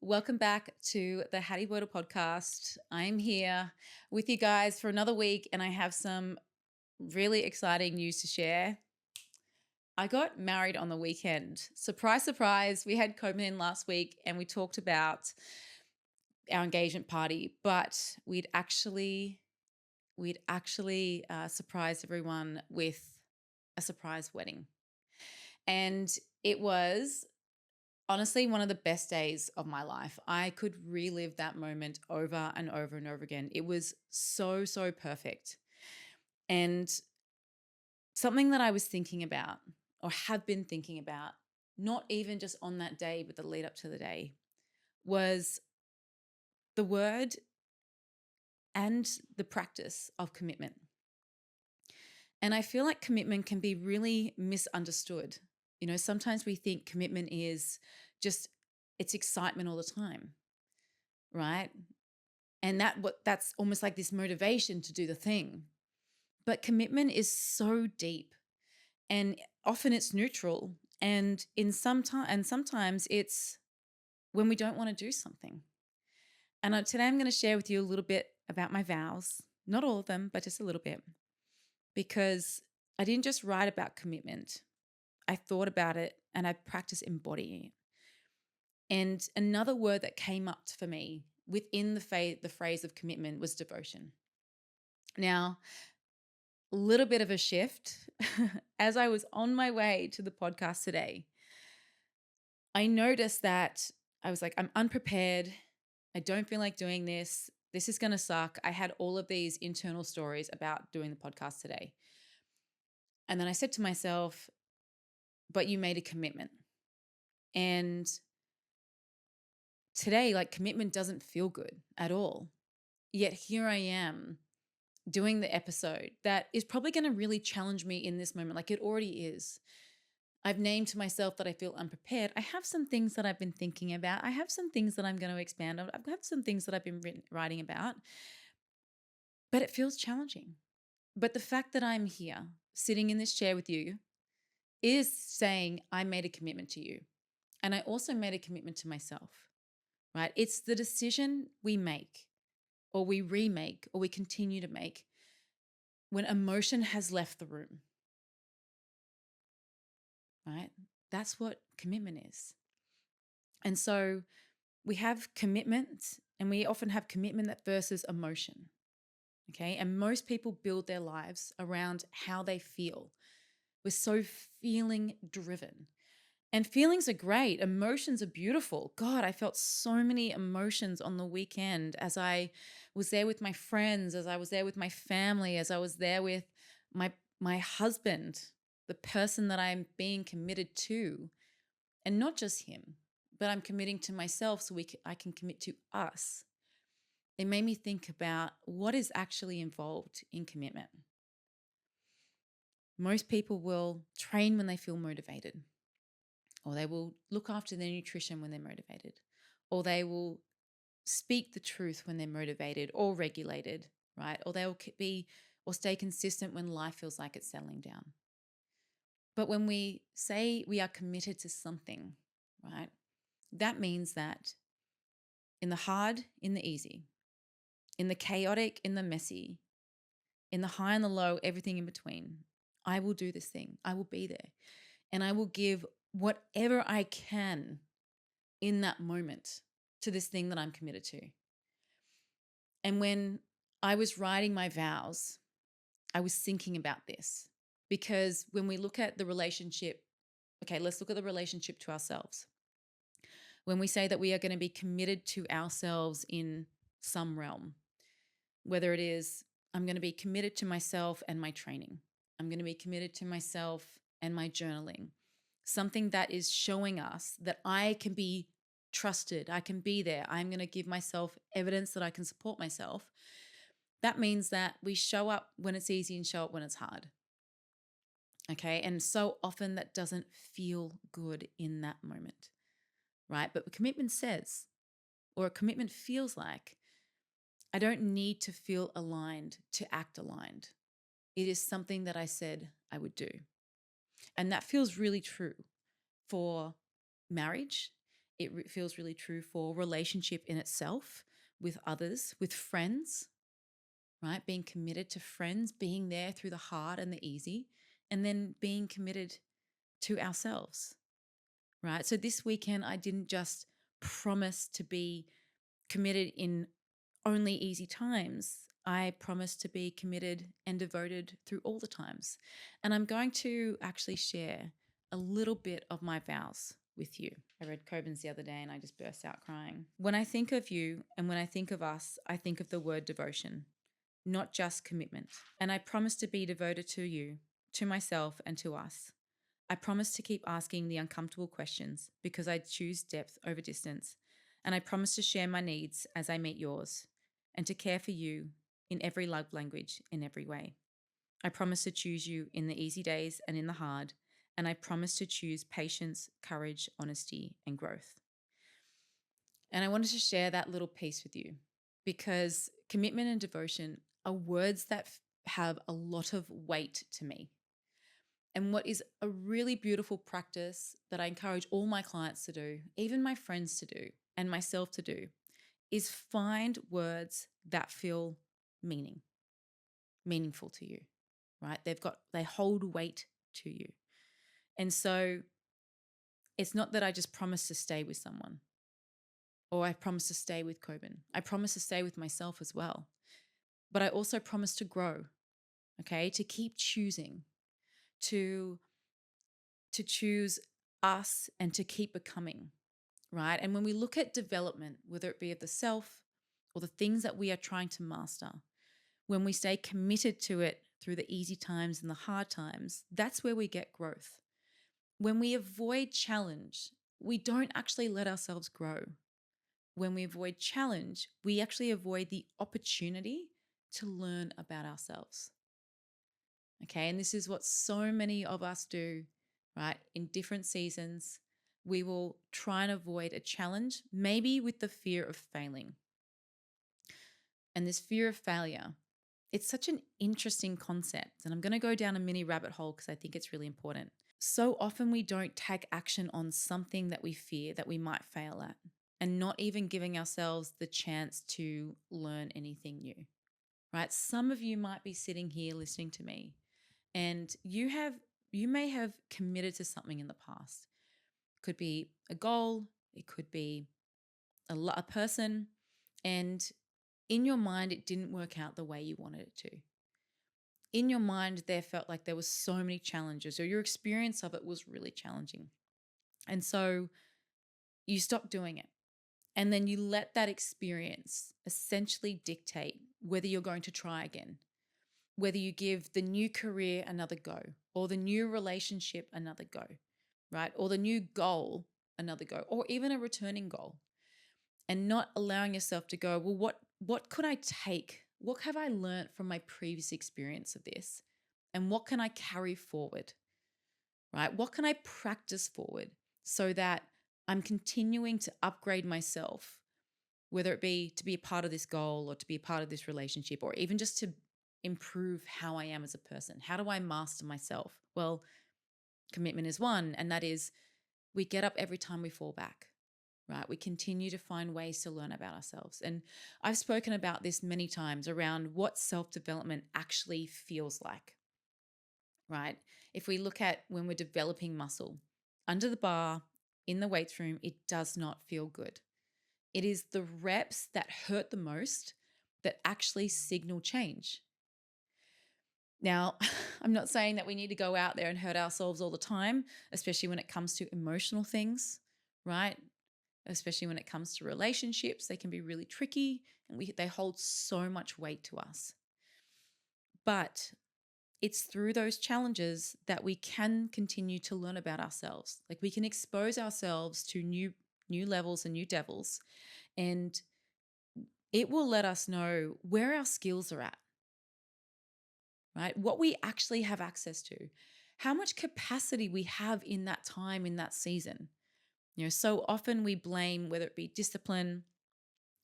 Welcome back to the Hattie podcast. I'm here with you guys for another week, and I have some really exciting news to share. I got married on the weekend. Surprise, surprise. We had Coleman in last week and we talked about our engagement party, but we'd actually surprised everyone with a surprise wedding. And it was honestly one of the best days of my life. I could relive that moment over and over and over again. It was so, so perfect. And something that I was thinking about or have been thinking about, not even just on that day, but the lead up to the day, was the word and the practice of commitment. And I feel like commitment can be really misunderstood. Sometimes we think commitment is just it's excitement all the time, right? And that's almost like this motivation to do the thing. But commitment is so deep and often it's neutral and sometimes it's when we don't want to do something. And today I'm going to share with you a little bit about my vows, not all of them, but just a little bit, because I didn't just write about commitment. I thought about it and I practiced embodying it. And another word that came up for me within the phrase of commitment was devotion. Now, a little bit of a shift. As I was on my way to the podcast today, I noticed that I was like, I'm unprepared. I don't feel like doing this. This is going to suck. I had all of these internal stories about doing the podcast today. And then I said to myself, but you made a commitment. And today, like, commitment doesn't feel good at all. Yet here I am doing the episode that is probably going to really challenge me in this moment. Like, it already is. I've named to myself that I feel unprepared. I have some things that I've been thinking about. I have some things that I'm going to expand on. I've got some things that I've been writing about, but it feels challenging. But the fact that I'm here sitting in this chair with you is saying I made a commitment to you. And I also made a commitment to myself, right? It's the decision we make or we remake or we continue to make when emotion has left the room, right? That's what commitment is. And so we have commitment and we often have commitment that versus emotion. Okay. And most people build their lives around how they feel. We're so feeling driven. And feelings are great. Emotions are beautiful. God, I felt so many emotions on the weekend as I was there with my friends, as I was there with my family, as I was there with my husband, the person that I'm being committed to, and not just him, but I'm committing to myself so I can commit to us. It made me think about what is actually involved in commitment. Most people will train when they feel motivated, or they will look after their nutrition when they're motivated, or they will speak the truth when they're motivated or regulated, right? Or they'll be or stay consistent when life feels like it's settling down. But when we say we are committed to something, right, that means that in the hard, in the easy, in the chaotic, in the messy, in the high and the low, everything in between, I will do this thing. I will be there and I will give whatever I can in that moment to this thing that I'm committed to. And when I was writing my vows, I was thinking about this because when we look at the relationship, okay, let's look at the relationship to ourselves. When we say that we are going to be committed to ourselves in some realm, whether it is, I'm going to be committed to myself and my training, I'm going to be committed to myself and my journaling, something that is showing us that I can be trusted, I can be there, I'm going to give myself evidence that I can support myself. That means that we show up when it's easy and show up when it's hard. Okay. And so often that doesn't feel good in that moment, right? But what commitment says, or a commitment feels like, I don't need to feel aligned to act aligned. It is something that I said I would do. And that feels really true for marriage. feels really true for relationship in itself, with others, with friends, right? Being committed to friends, being there through the hard and the easy, and then being committed to ourselves, right? So this weekend, I didn't just promise to be committed in only easy times. I promised to be committed and devoted through all the times. And I'm going to actually share a little bit of my vows with you. I read Coben's the other day and I just burst out crying. When I think of you and when I think of us, I think of the word devotion, not just commitment. And I promise to be devoted to you, to myself, and to us. I promise to keep asking the uncomfortable questions because I choose depth over distance. And I promise to share my needs as I meet yours and to care for you in every love language, in every way. I promise to choose you in the easy days and in the hard. And I promise to choose patience, courage, honesty, and growth. And I wanted to share that little piece with you because commitment and devotion are words that have a lot of weight to me. And what is a really beautiful practice that I encourage all my clients to do, even my friends to do, and myself to do, is find words that feel meaningful to you, right? They hold weight to you. And so it's not that I just promise to stay with someone or I promise to stay with Coben. I promise to stay with myself as well. But I also promise to grow, okay? To keep choosing, to choose us and to keep becoming, right? And when we look at development, whether it be of the self or the things that we are trying to master, when we stay committed to it through the easy times and the hard times, that's where we get growth. When we avoid challenge, we don't actually let ourselves grow. When we avoid challenge, we actually avoid the opportunity to learn about ourselves. Okay, and this is what so many of us do, right? In different seasons, we will try and avoid a challenge, maybe with the fear of failing. And this fear of failure, it's such an interesting concept. And I'm going to go down a mini rabbit hole because I think it's really important. So often we don't take action on something that we fear that we might fail at, and not even giving ourselves the chance to learn anything new, right? Some of you might be sitting here listening to me and you may have committed to something in the past. It could be a goal, it could be a person, and in your mind it didn't work out the way you wanted it to. In your mind there felt like there was so many challenges, or your experience of it was really challenging. And so you stopped doing it. And then you let that experience essentially dictate whether you're going to try again, whether you give the new career another go, or the new relationship another go, right? Or the new goal another go, or even a returning goal, and not allowing yourself to go, well, what could I take? What have I learned from my previous experience of this? And what can I carry forward, right? What can I practice forward so that I'm continuing to upgrade myself, whether it be to be a part of this goal or to be a part of this relationship, or even just to improve how I am as a person? How do I master myself? Well, commitment is one, and that is we get up every time we fall back, right? We continue to find ways to learn about ourselves. And I've spoken about this many times around what self-development actually feels like, right? If we look at when we're developing muscle, under the bar, in the weights room, it does not feel good. It is the reps that hurt the most that actually signal change. Now, I'm not saying that we need to go out there and hurt ourselves all the time, especially when it comes to emotional things, right? Especially when it comes to relationships, they can be really tricky and they hold so much weight to us. But it's through those challenges that we can continue to learn about ourselves. Like we can expose ourselves to new levels and new devils, and it will let us know where our skills are at, right? What we actually have access to, how much capacity we have in that time, in that season. You know, so often we blame whether it be discipline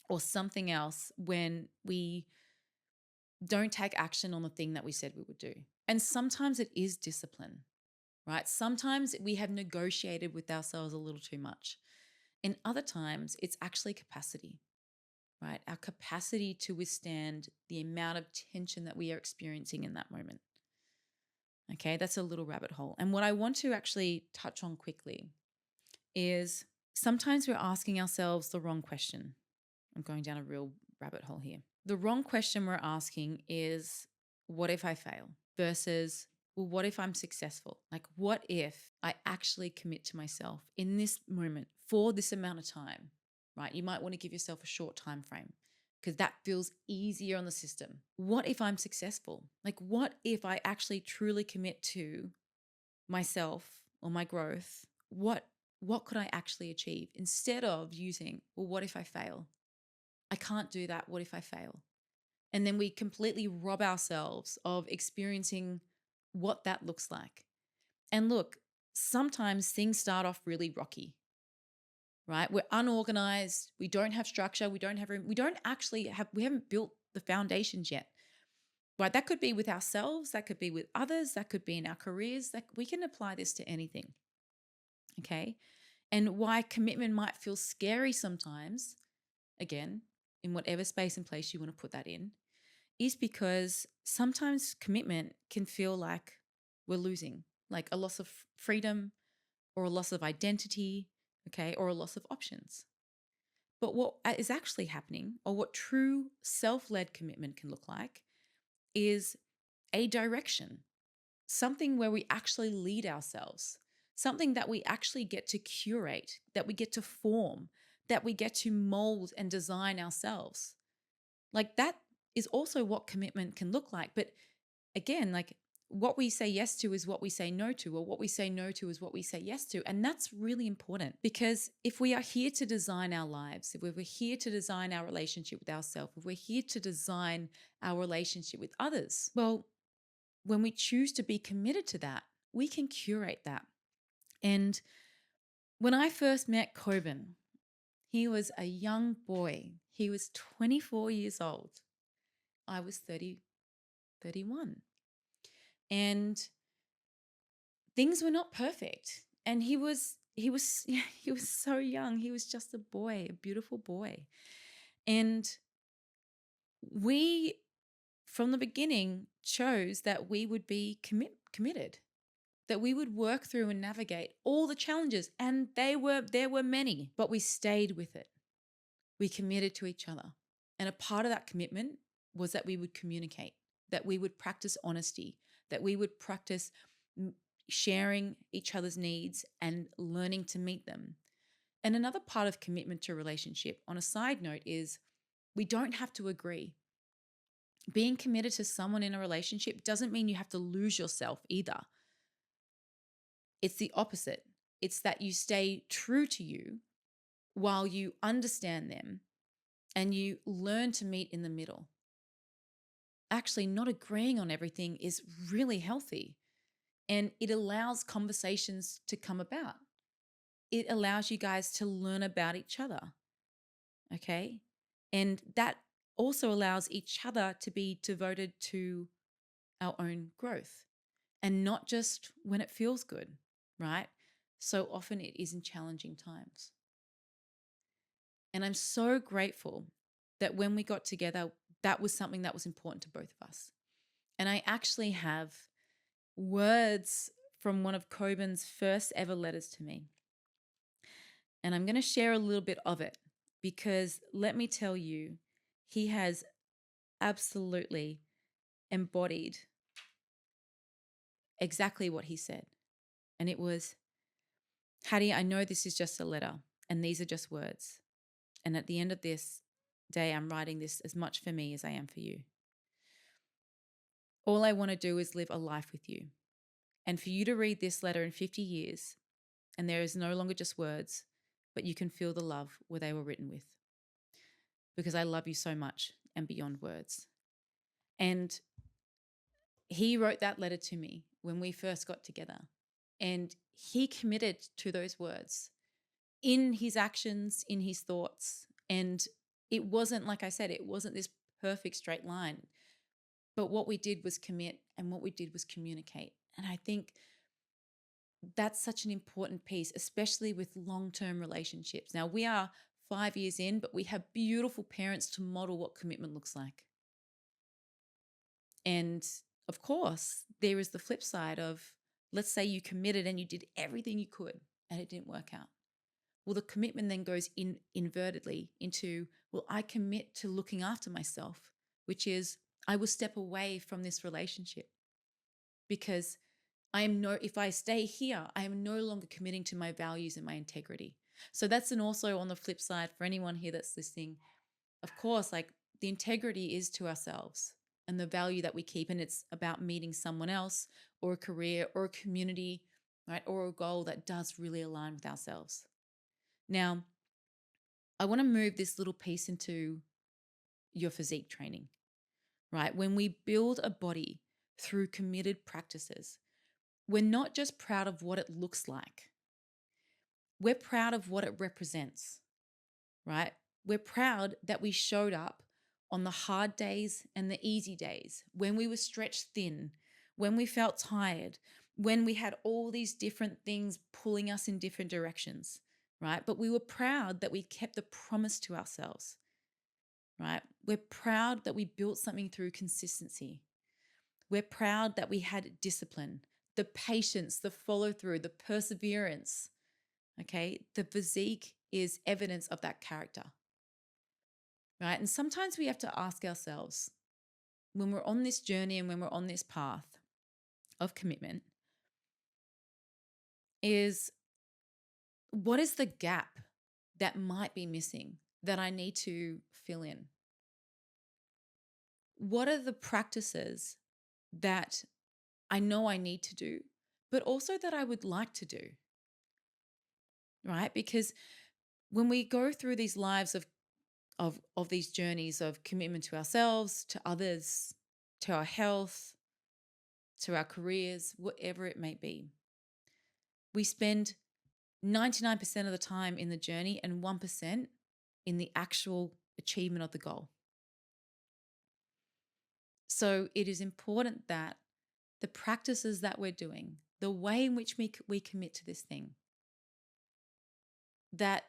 or something else when we don't take action on the thing that we said we would do. And sometimes it is discipline, right? Sometimes we have negotiated with ourselves a little too much. In other times, it's actually capacity, right? Our capacity to withstand the amount of tension that we are experiencing in that moment. Okay, that's a little rabbit hole. And what I want to actually touch on quickly is sometimes we're asking ourselves the wrong question. I'm going down a real rabbit hole here. The wrong question we're asking is, what if I fail? Versus, well, what if I'm successful? Like, what if I actually commit to myself in this moment for this amount of time, right? You might want to give yourself a short time frame because that feels easier on the system. What if I'm successful? Like, what if I actually truly commit to myself or my growth? What could I actually achieve instead of using, well, what if I fail? I can't do that. What if I fail? And then we completely rob ourselves of experiencing what that looks like. And look, sometimes things start off really rocky, right? We're unorganized. We don't have structure. We haven't built the foundations yet, right? That could be with ourselves. That could be with others. That could be in our careers. That we can apply this to anything. Okay. And why commitment might feel scary sometimes, again, in whatever space and place you want to put that in, is because sometimes commitment can feel like we're losing, like a loss of freedom or a loss of identity, okay, or a loss of options. But what is actually happening, or what true self led commitment can look like, is a direction, something where we actually lead ourselves, something that we actually get to curate, that we get to form, that we get to mold and design ourselves. Like that is also what commitment can look like. But again, like what we say yes to is what we say no to, or what we say no to is what we say yes to. And that's really important because if we are here to design our lives, if we're here to design our relationship with ourselves, if we're here to design our relationship with others, well, when we choose to be committed to that, we can curate that. And when I first met Coben, he was a young boy. He was 24 years old. I was 30, 31. And things were not perfect. And he was he was so young. He was just a boy, a beautiful boy. And we from the beginning chose that we would be committed, that we would work through and navigate all the challenges, and there were many, but we stayed with it. We committed to each other. And a part of that commitment was that we would communicate, that we would practice honesty, that we would practice sharing each other's needs and learning to meet them. And another part of commitment to a relationship, on a side note, is we don't have to agree. Being committed to someone in a relationship doesn't mean you have to lose yourself either. It's the opposite. It's that you stay true to you while you understand them and you learn to meet in the middle. Actually, not agreeing on everything is really healthy, and it allows conversations to come about. It allows you guys to learn about each other, okay? And that also allows each other to be devoted to our own growth and not just when it feels good, right? So often it is in challenging times. And I'm so grateful that when we got together, that was something that was important to both of us. And I actually have words from one of Coben's first ever letters to me. And I'm going to share a little bit of it because let me tell you, he has absolutely embodied exactly what he said. And it was, Hattie, I know this is just a letter and these are just words. And at the end of this day, I'm writing this as much for me as I am for you. All I want to do is live a life with you. And for you to read this letter in 50 years, and there is no longer just words, but you can feel the love where they were written with. Because I love you so much and beyond words. And he wrote that letter to me when we first got together. And he committed to those words in his actions, in his thoughts. And it wasn't, like I said, it wasn't this perfect straight line. But what we did was commit and what we did was communicate. And I think That's such an important piece, especially with long-term relationships. Now, we are 5 years in, but we have beautiful parents to model what commitment looks like. And of course, there is the flip side of, let's say you committed and you did everything you could and it didn't work out. Well, the commitment then goes invertedly into, well, I commit to looking after myself, which is I will step away from this relationship because if I stay here, I am no longer committing to my values and my integrity. So that's an also on the flip side for anyone here that's listening. Of course, like the integrity is to ourselves and the value that we keep. And it's about meeting someone else or a career or a community, right? Or a goal that does really align with ourselves. Now, I want to move this little piece into your physique training, right? When we build a body through committed practices, we're not just proud of what it looks like, we're proud of what it represents, right? We're proud that we showed up on the hard days and the easy days, when we were stretched thin, when we felt tired, when we had all these different things pulling us in different directions, right? But we were proud that we kept the promise to ourselves, right? We're proud that we built something through consistency. We're proud that we had discipline, the patience, the follow through, the perseverance. Okay. The physique is evidence of that character, right? And sometimes we have to ask ourselves when we're on this journey and when we're on this path of commitment is what is the gap that might be missing that I need to fill in? What are the practices that I know I need to do, but also that I would like to do, right? Because when we go through these lives of these journeys of commitment to ourselves, to others, to our health, to our careers, whatever it may be, we spend 99% of the time in the journey and 1% in the actual achievement of the goal. So it is important that the practices that we're doing, the way in which we commit to this thing, that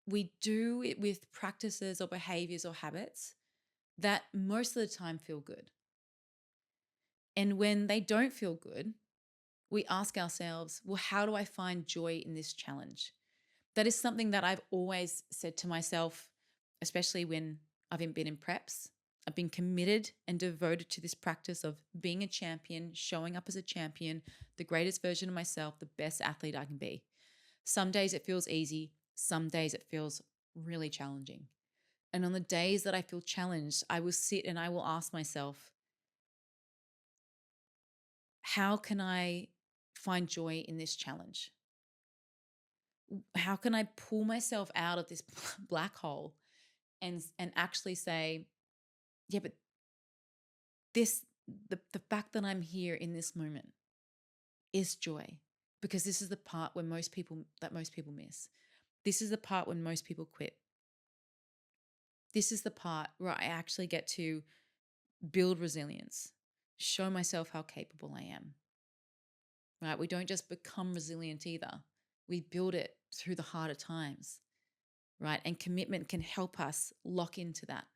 we do it with practices or behaviors or habits that most of the time feel good. And when they don't feel good, we ask ourselves, well, how do I find joy in this challenge? That is something that I've always said to myself, especially when I've been in preps. I've been committed and devoted to this practice of being a champion, showing up as a champion, the greatest version of myself, the best athlete I can be. Some days it feels easy. Some days it feels really challenging. And on the days that I feel challenged, I will sit and I will ask myself, how can I find joy in this challenge? How can I pull myself out of this black hole and actually say, yeah, but the fact that I'm here in this moment is joy, because this is the part where most people miss. This is the part when most people quit. This is the part where I actually get to build resilience, show myself how capable I am. Right? We don't just become resilient either. We build it through the harder times. Right? And commitment can help us lock into that.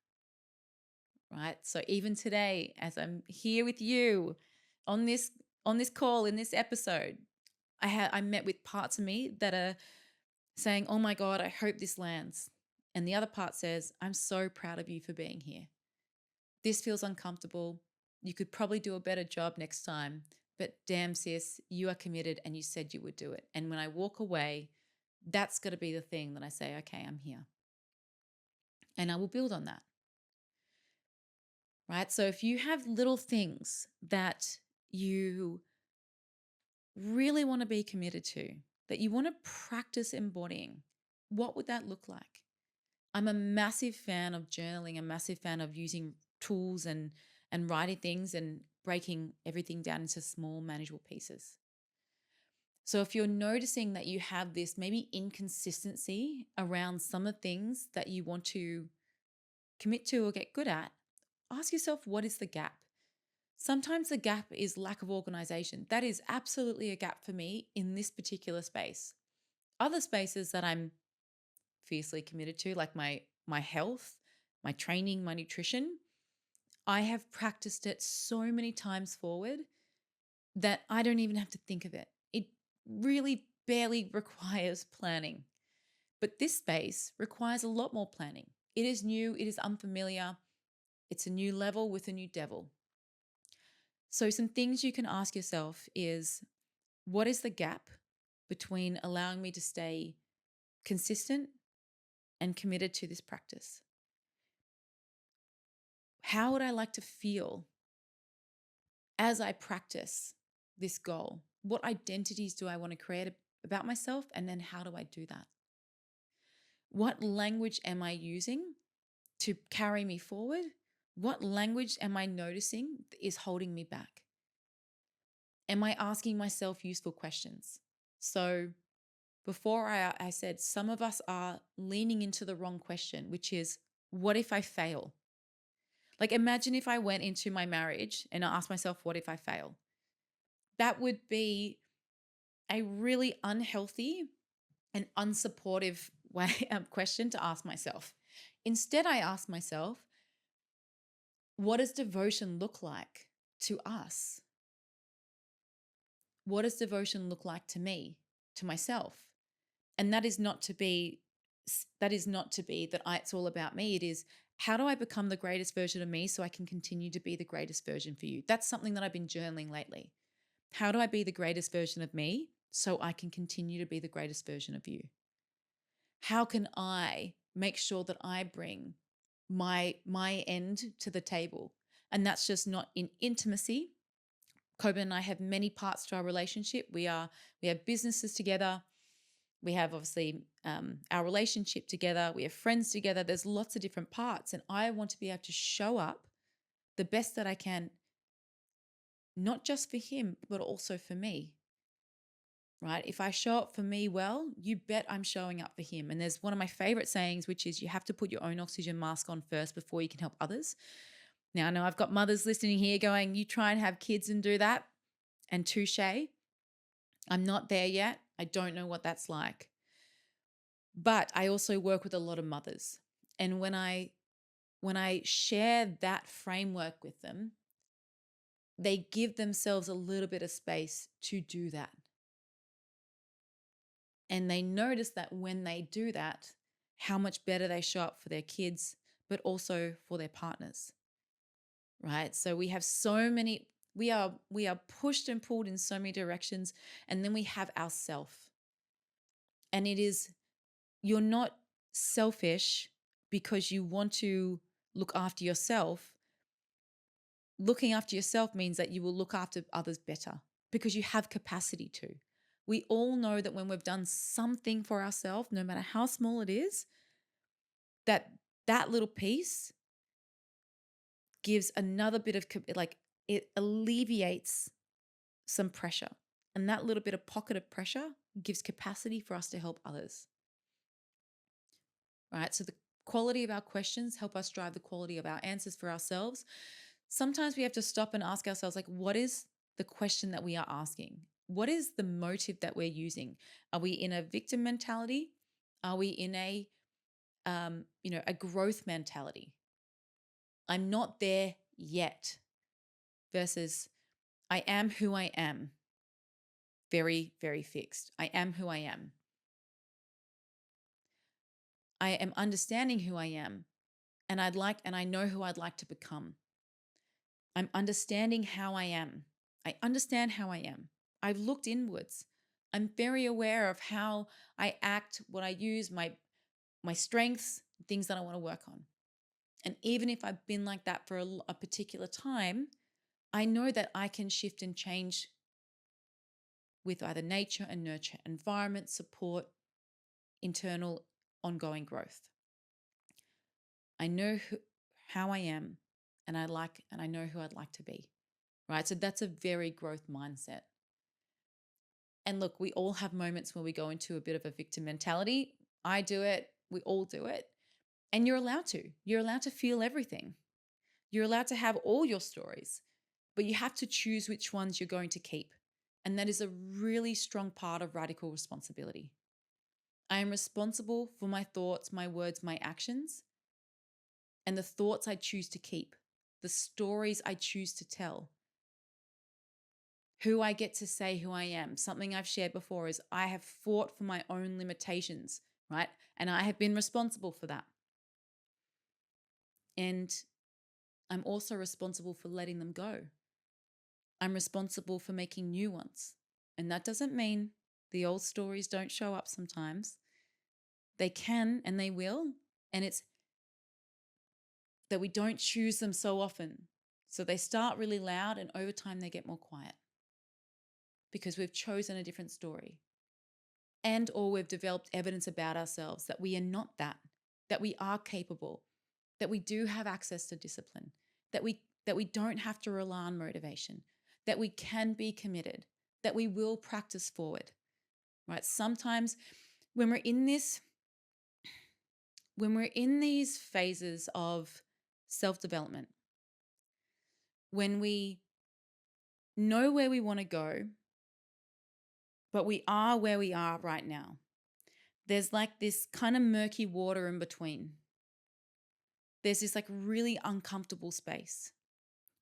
Right? So even today, as I'm here with you on this call, in this episode, I met with parts of me that are saying, "Oh my God, I hope this lands." And the other part says, "I'm so proud of you for being here. This feels uncomfortable. You could probably do a better job next time, but damn sis, you are committed and you said you would do it." And when I walk away, that's got to be the thing that I say, okay, I'm here. And I will build on that. Right? So if you have little things that you really want to be committed to, that you want to practice embodying, what would that look like? I'm a massive fan of journaling, a massive fan of using tools and writing things and breaking everything down into small manageable pieces. So if you're noticing that you have this maybe inconsistency around some of the things that you want to commit to or get good at, ask yourself, what is the gap? Sometimes the gap is lack of organization. That is absolutely a gap for me in this particular space. Other spaces that I'm fiercely committed to, like my health, my training, my nutrition, I have practiced it so many times forward that I don't even have to think of it. It really barely requires planning. But this space requires a lot more planning. It is new, it is unfamiliar, it's a new level with a new devil. So, some things you can ask yourself is, what is the gap between allowing me to stay consistent and committed to this practice? How would I like to feel as I practice this goal? What identities do I want to create about myself? And then how do I do that? What language am I using to carry me forward? What language am I noticing is holding me back? Am I asking myself useful questions? So, before I said some of us are leaning into the wrong question, which is, what if I fail? Like, imagine if I went into my marriage and I asked myself, what if I fail? That would be a really unhealthy and unsupportive question to ask myself. Instead, I ask myself, what does devotion look like to us? What does devotion look like to me, to myself? And that is not to be that it's all about me. It is, how do I become the greatest version of me so I can continue to be the greatest version for you? That's something that I've been journaling lately. How do I be the greatest version of me so I can continue to be the greatest version of you? How can I make sure that I bring my end to the table? And that's just not in intimacy. Coben and I have many parts to our relationship. We have businesses together. We have obviously our relationship together. We have friends together. There's lots of different parts. And I want to be able to show up the best that I can, not just for him, but also for me. Right? If I show up for me well, you bet I'm showing up for him. And there's one of my favorite sayings, which is, you have to put your own oxygen mask on first before you can help others. Now, I know I've got mothers listening here going, you try and have kids and do that. And touche, I'm not there yet. I don't know what that's like. But I also work with a lot of mothers. And when I share that framework with them, they give themselves a little bit of space to do that. And they notice that when they do that, how much better they show up for their kids, but also for their partners. Right? So we have so many, we are pushed and pulled in so many directions. And then we have ourself. And it is, you're not selfish because you want to look after yourself. Looking after yourself means that you will look after others better because you have capacity to. We all know that when we've done something for ourselves, no matter how small it is, that little piece gives another bit of, like, it alleviates some pressure. And that little bit of pocket of pressure gives capacity for us to help others. Right? So the quality of our questions help us drive the quality of our answers for ourselves. Sometimes we have to stop and ask ourselves, like, what is the question that we are asking? What is the motive that we're using? Are we in a victim mentality? Are we in a growth mentality? I'm not there yet versus I am who I am. Very, very fixed. I am who I am. I am understanding who I am, and I know who I'd like to become. I'm understanding how I am. I understand how I am. I've looked inwards. I'm very aware of how I act, what I use, my strengths, things that I want to work on. And even if I've been like that for a particular time, I know that I can shift and change with either nature and nurture, environment, support, internal, ongoing growth. I know how I am, and I know who I'd like to be. Right? So that's a very growth mindset. And look, we all have moments where we go into a bit of a victim mentality. I do it. We all do it. And you're allowed to. You're allowed to feel everything. You're allowed to have all your stories. but you have to choose which ones you're going to keep. And that is a really strong part of radical responsibility. I am responsible for my thoughts, my words, my actions, and the thoughts I choose to keep, the stories I choose to tell, who I get to say who I am. Something I've shared before is I have fought for my own limitations, right? And I have been responsible for that. And I'm also responsible for letting them go. I'm responsible for making new ones. And that doesn't mean the old stories don't show up sometimes. They can and they will. And it's that we don't choose them so often. So they start really loud and over time they get more quiet because we've chosen a different story. And or we've developed evidence about ourselves that we are not that we are capable, that we do have access to discipline, that we don't have to rely on motivation, that we can be committed, that we will practice forward. Right? Sometimes when we're in these phases of self-development, when we know where we want to go, but we are where we are right now, there's like this kind of murky water in between. There's this like really uncomfortable space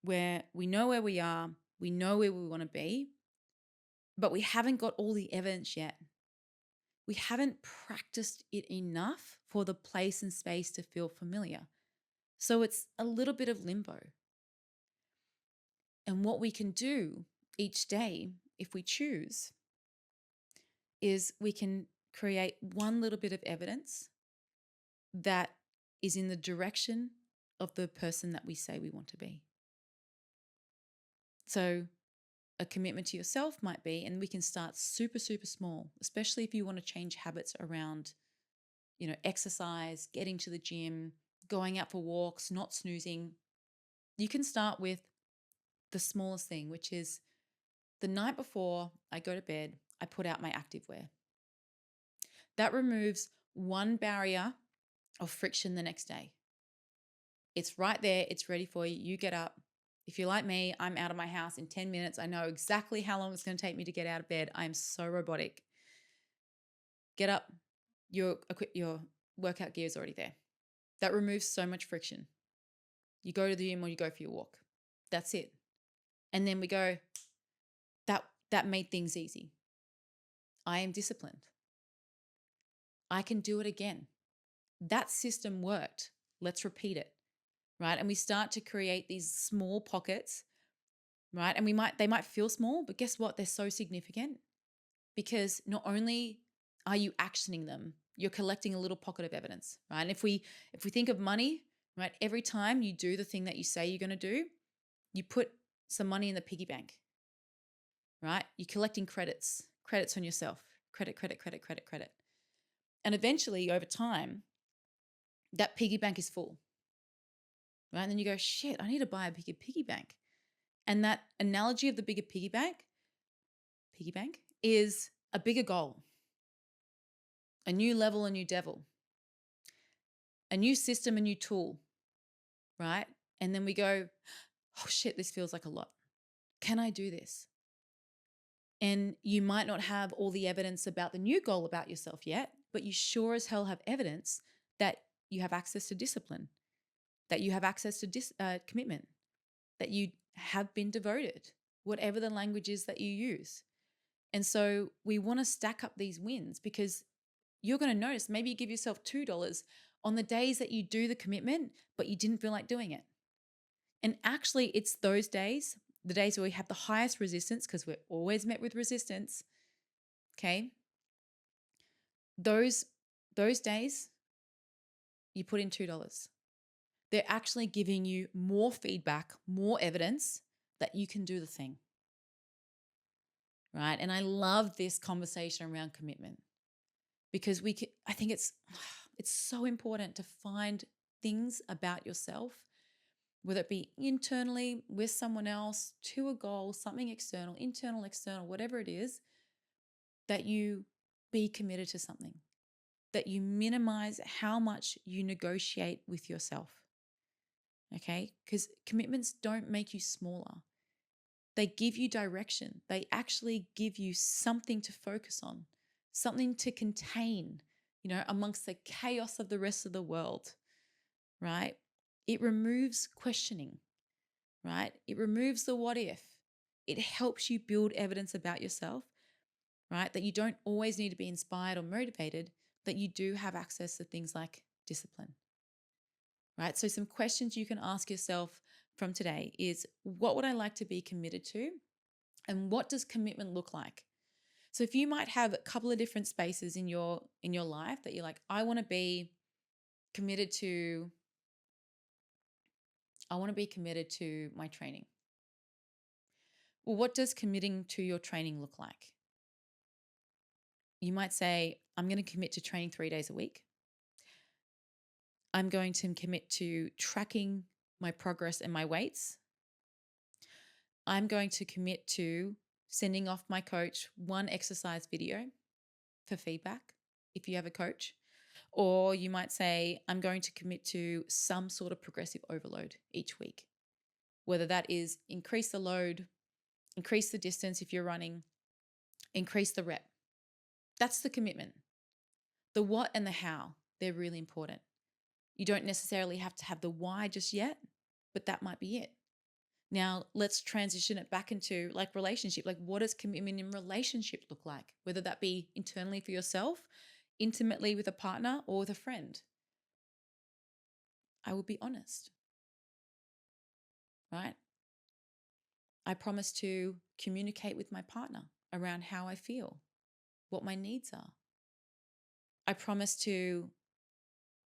where we know where we are, we know where we want to be, but we haven't got all the evidence yet. We haven't practiced it enough for the place and space to feel familiar. So it's a little bit of limbo. And what we can do each day, if we choose, is we can create one little bit of evidence that is in the direction of the person that we say we want to be. So a commitment to yourself might be, and we can start super, super small, especially if you want to change habits around, exercise, getting to the gym, going out for walks, not snoozing. You can start with the smallest thing, which is the night before I go to bed, I put out my activewear. That removes one barrier of friction the next day. It's right there. It's ready for you. You get up. If you're like me, I'm out of my house in 10 minutes. I know exactly how long it's going to take me to get out of bed. I am so robotic. Get up. Your workout gear is already there. That removes so much friction. You go to the gym or you go for your walk. That's it. And then we go, that made things easy. I am disciplined. I can do it again. That system worked. Let's repeat it. Right? And we start to create these small pockets, right? And they might feel small, but guess what? They're so significant because not only are you actioning them, you're collecting a little pocket of evidence, right? And if we think of money, right, every time you do the thing that you say you're going to do, you put some money in the piggy bank, right? You're collecting credits on yourself, credit. And eventually over time, that piggy bank is full, right? And then you go, shit, I need to buy a bigger piggy bank. And that analogy of the bigger piggy bank is a bigger goal, a new level, a new devil, a new system, a new tool, right? And then we go, oh shit, this feels like a lot. Can I do this? And you might not have all the evidence about the new goal about yourself yet, but you sure as hell have evidence that you have access to discipline, that you have access to commitment, that you have been devoted, whatever the language is that you use. And so we want to stack up these wins because you're going to notice maybe you give yourself $2 on the days that you do the commitment, but you didn't feel like doing it. And actually, it's those days, the days where we have the highest resistance, because we're always met with resistance. Okay. Those days, you put in $2. They're actually giving you more feedback, more evidence that you can do the thing. Right. And I love this conversation around commitment because I think it's so important to find things about yourself, whether it be internally with someone else, to a goal, something external, internal, external, whatever it is, that you be committed to something, that you minimize how much you negotiate with yourself. Okay? Because commitments don't make you smaller. They give you direction. They actually give you something to focus on, something to contain, amongst the chaos of the rest of the world, right? It removes questioning, right? It removes the what if. It helps you build evidence about yourself, right? That you don't always need to be inspired or motivated, that you do have access to things like discipline, right? So some questions you can ask yourself from today is, what would I like to be committed to? And what does commitment look like? So if you might have a couple of different spaces in your life that you're like, I want to be committed to my training. Well, what does committing to your training look like? You might say, I'm going to commit to training 3 days a week. I'm going to commit to tracking my progress and my weights. I'm going to commit to sending off my coach one exercise video for feedback if you have a coach. Or you might say, I'm going to commit to some sort of progressive overload each week, whether that is increase the load, increase the distance if you're running, increase the rep. That's the commitment. The what and the how, they're really important. You don't necessarily have to have the why just yet, but that might be it. Now, let's transition it back into like relationship. Like, what does commitment in relationship look like? Whether that be internally for yourself, intimately with a partner, or with a friend. I will be honest, right? I promise to communicate with my partner around how I feel, what my needs are. I promise to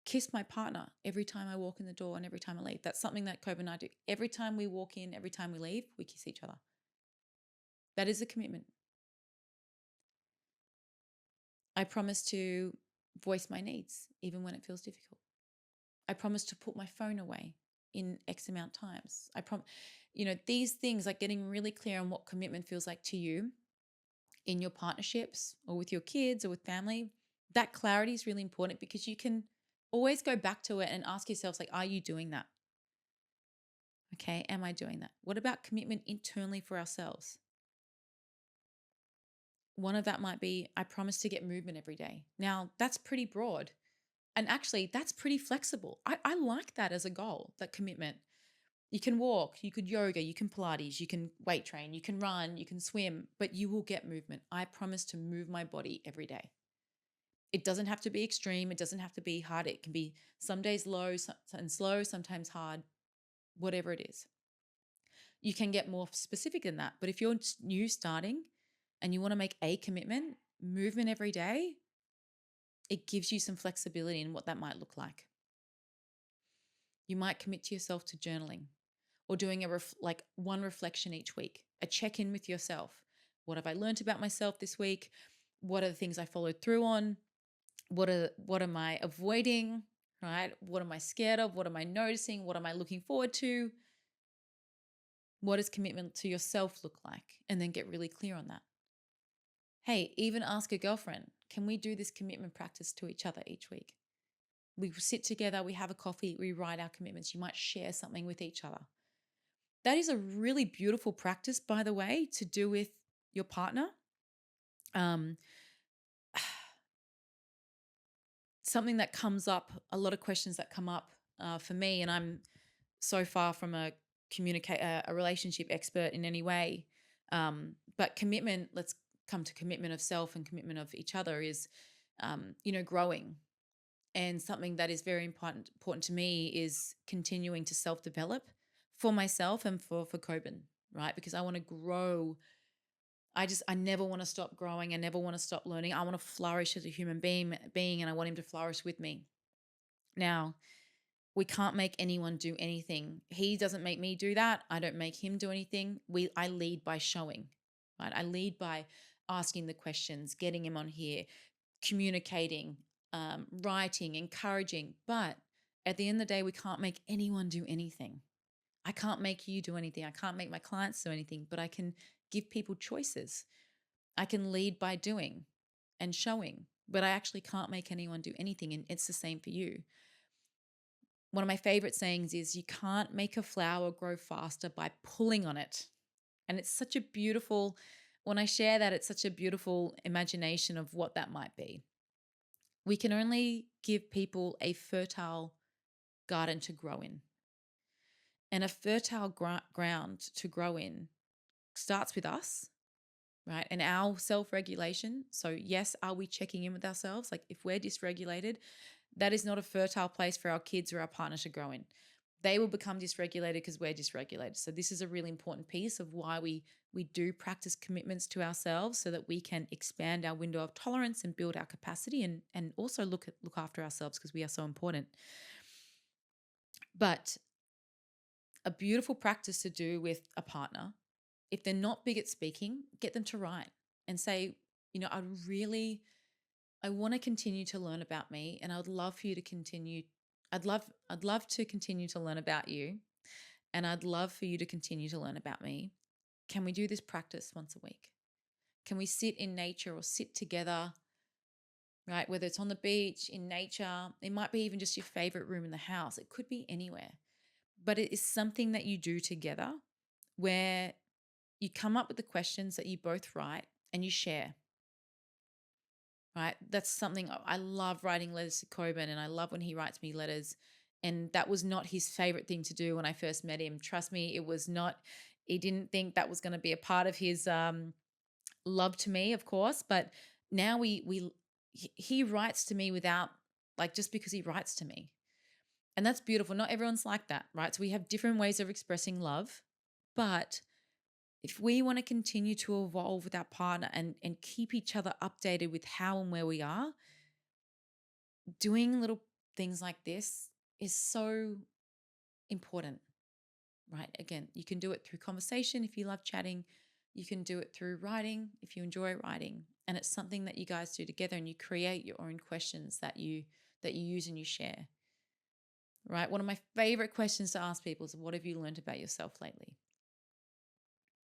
kiss my partner every time I walk in the door and every time I leave. That's something that Kobe and I do. Every time we walk in, every time we leave, we kiss each other. That is a commitment. I promise to voice my needs, even when it feels difficult. I promise to put my phone away in X amount of times. These things, like getting really clear on what commitment feels like to you in your partnerships or with your kids or with family. That clarity is really important because you can always go back to it and ask yourselves, like, are you doing that? Okay, am I doing that? What about commitment internally for ourselves? One of that might be, I promise to get movement every day. Now, that's pretty broad. And actually, that's pretty flexible. I like that as a goal, that commitment. You can walk, you could yoga, you can Pilates, you can weight train, you can run, you can swim, but you will get movement. I promise to move my body every day. It doesn't have to be extreme. It doesn't have to be hard. It can be some days low and slow, sometimes hard, whatever it is. You can get more specific than that. But if you're new starting and you want to make a commitment, movement every day, it gives you some flexibility in what that might look like. You might commit to yourself to journaling or doing one reflection each week, a check-in with yourself. What have I learned about myself this week? What are the things I followed through on? What am I avoiding, right? What am I scared of? What am I noticing? What am I looking forward to? What does commitment to yourself look like? And then get really clear on that. Hey, even ask a girlfriend, can we do this commitment practice to each other each week? We sit together, we have a coffee, we write our commitments. You might share something with each other. That is a really beautiful practice, by the way, to do with your partner. Something that comes up, a lot of questions that come up for me, and I'm so far from a relationship expert in any way. But commitment, let's come to commitment of self and commitment of each other is, growing. And something that is very important to me is continuing to self-develop for myself and for Coben, right? Because I want to grow. I never want to stop growing. I never want to stop learning. I want to flourish as a human being, and I want him to flourish with me. Now, we can't make anyone do anything. He doesn't make me do that. I don't make him do anything. I lead by showing, right? I lead by asking the questions, getting him on here, communicating, writing, encouraging. But at the end of the day, we can't make anyone do anything. I can't make you do anything. I can't make my clients do anything, but I can give people choices. I can lead by doing and showing, but I actually can't make anyone do anything. And it's the same for you. One of my favorite sayings is, you can't make a flower grow faster by pulling on it. And it's such a beautiful, when I share that, it's such a beautiful imagination of what that might be. We can only give people a fertile garden to grow in. And a fertile ground to grow in starts with us, right? And our self regulation. So, yes, are we checking in with ourselves? Like, if we're dysregulated, that is not a fertile place for our kids or our partner to grow in. They will become dysregulated because we're dysregulated. So this is a really important piece of why we do practice commitments to ourselves, so that we can expand our window of tolerance and build our capacity, and also look after ourselves, because we are so important. But a beautiful practice to do with a partner, if they're not big at speaking, get them to write and say, I want to continue to learn about me, and I would love for you to continue. I'd love to continue to learn about you, and I'd love for you to continue to learn about me. Can we do this practice once a week? Can we sit in nature or sit together, right? Whether it's on the beach, in nature, it might be even just your favorite room in the house. It could be anywhere, but it is something that you do together, where you come up with the questions that you both write and you share. Right? That's something I love, writing letters to Coben, and I love when he writes me letters. And that was not his favorite thing to do when I first met him. Trust me, it was not. He didn't think that was going to be a part of his love to me, of course. But now he writes to me without, like, just because he writes to me, and that's beautiful. Not everyone's like that, right? So we have different ways of expressing love, but if we want to continue to evolve with our partner and keep each other updated with how and where we are, doing little things like this is so important, right? Again, you can do it through conversation if you love chatting. You can do it through writing if you enjoy writing. And it's something that you guys do together, and you create your own questions that you use and you share. Right? One of my favorite questions to ask people is, what have you learned about yourself lately?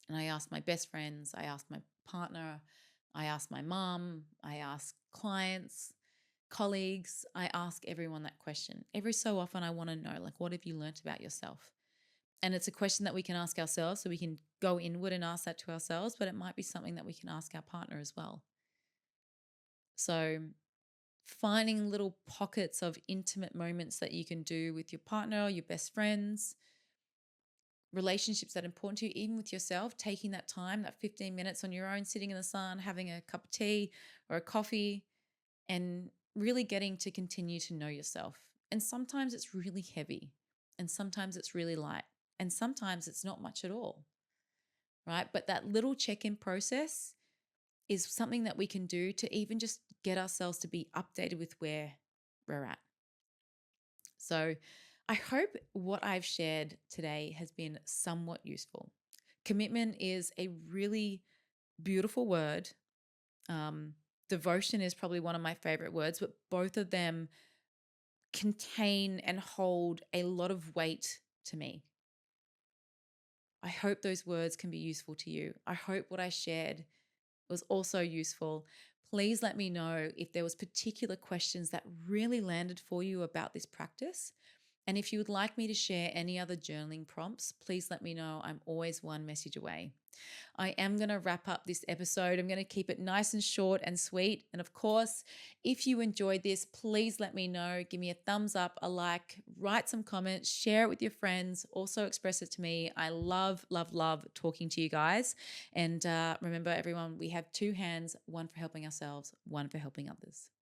And I ask my best friends, I ask my partner, I ask my mom, I ask clients, colleagues, I ask everyone that question. Every so often, I want to know, like, what have you learnt about yourself? And it's a question that we can ask ourselves, so we can go inward and ask that to ourselves, but it might be something that we can ask our partner as well. So, finding little pockets of intimate moments that you can do with your partner or your best friends, relationships that are important to you, even with yourself, taking that time, that 15 minutes on your own, sitting in the sun, having a cup of tea or a coffee, and really getting to continue to know yourself. And sometimes it's really heavy, and sometimes it's really light, and sometimes it's not much at all, right? But that little check-in process is something that we can do to even just get ourselves to be updated with where we're at. So I hope what I've shared today has been somewhat useful. Commitment is a really beautiful word. Devotion is probably one of my favorite words, but both of them contain and hold a lot of weight to me. I hope those words can be useful to you. I hope what I shared was also useful. Please let me know if there was particular questions that really landed for you about this practice. And if you would like me to share any other journaling prompts, please let me know. I'm always one message away. I am going to wrap up this episode. I'm going to keep it nice and short and sweet. And of course, if you enjoyed this, please let me know. Give me a thumbs up, a like, write some comments, share it with your friends. Also express it to me. I love, love, love talking to you guys. And remember, everyone, we have two hands, one for helping ourselves, one for helping others.